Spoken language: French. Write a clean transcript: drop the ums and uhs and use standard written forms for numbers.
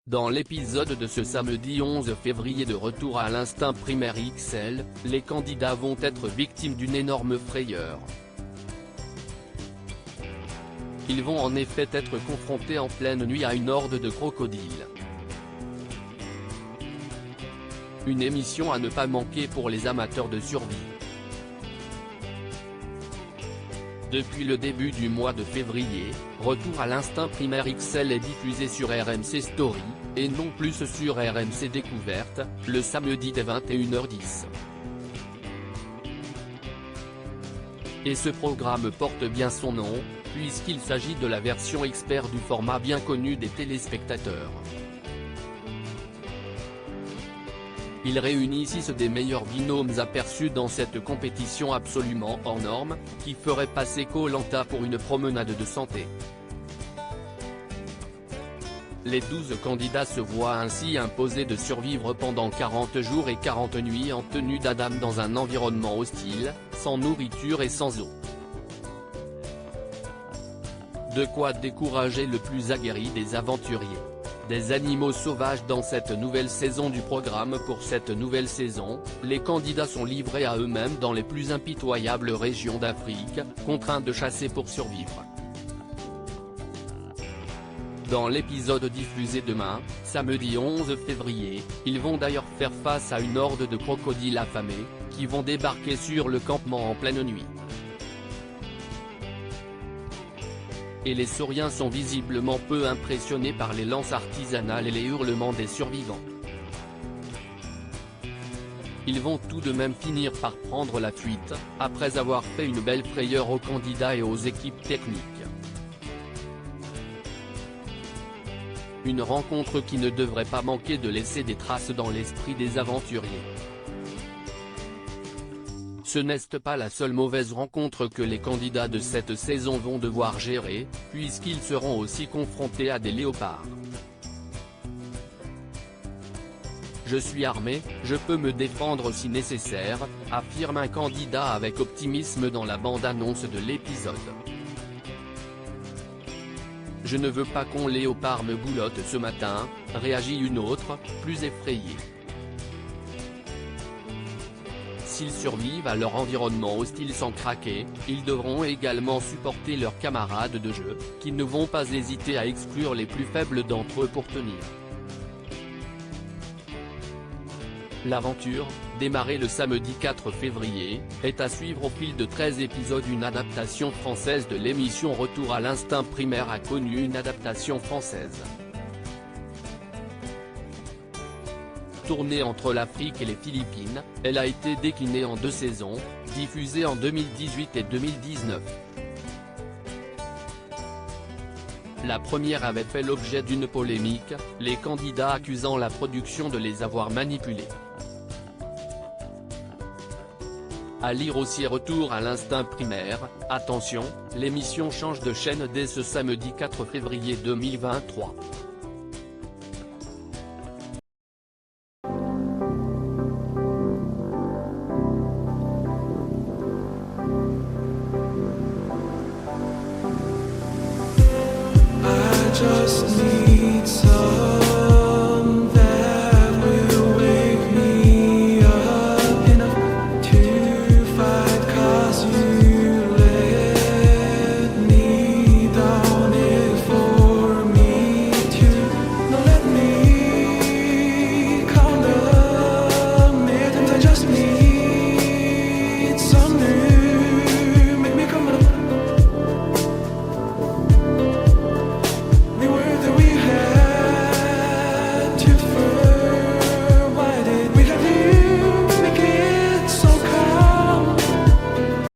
Dans l'épisode de ce samedi 11 février de Retour à l'instinct primaire XL, les candidats vont être victimes d'une énorme frayeur. Ils vont en effet être confrontés en pleine nuit à une horde de crocodiles. Une émission à ne pas manquer pour les amateurs de survie. Depuis le début du mois de février, Retour à l'instinct primaire XL est diffusé sur RMC Story, et non plus sur RMC Découverte, le samedi dès 21h10. Et ce programme porte bien son nom, puisqu'il s'agit de la version expert du format bien connu des téléspectateurs. Il réunit 6 des meilleurs binômes aperçus dans cette compétition absolument hors norme, qui ferait passer Koh-Lanta pour une promenade de santé. Les 12 candidats se voient ainsi imposer de survivre pendant 40 jours et 40 nuits en tenue d'Adam dans un environnement hostile, sans nourriture et sans eau. De quoi décourager le plus aguerri des aventuriers. Des animaux sauvages dans cette nouvelle saison du programme. Pour cette nouvelle saison, les candidats sont livrés à eux-mêmes dans les plus impitoyables régions d'Afrique, contraints de chasser pour survivre. Dans l'épisode diffusé demain, samedi 11 février, ils vont d'ailleurs faire face à une horde de crocodiles affamés, qui vont débarquer sur le campement en pleine nuit. Et les sauriens sont visiblement peu impressionnés par les lances artisanales et les hurlements des survivants. Ils vont tout de même finir par prendre la fuite, après avoir fait une belle frayeur aux candidats et aux équipes techniques. Une rencontre qui ne devrait pas manquer de laisser des traces dans l'esprit des aventuriers. Ce n'est pas la seule mauvaise rencontre que les candidats de cette saison vont devoir gérer, puisqu'ils seront aussi confrontés à des léopards. Je suis armé, je peux me défendre si nécessaire, affirme un candidat avec optimisme dans la bande-annonce de l'épisode. Je ne veux pas qu'on léopard me boulotte ce matin, réagit une autre, plus effrayée. S'ils survivent à leur environnement hostile sans craquer, ils devront également supporter leurs camarades de jeu, qui ne vont pas hésiter à exclure les plus faibles d'entre eux pour tenir. L'aventure, démarrée le samedi 4 février, est à suivre au fil de 13 épisodes. Une adaptation française de l'émission Retour à l'instinct primaire a connu une adaptation française. Tournée entre l'Afrique et les Philippines, elle a été déclinée en 2 saisons, diffusée en 2018 et 2019. La première avait fait l'objet d'une polémique, les candidats accusant la production de les avoir manipulés. À lire aussi Retour à l'instinct primaire, attention, l'émission change de chaîne dès ce samedi 4 février 2023.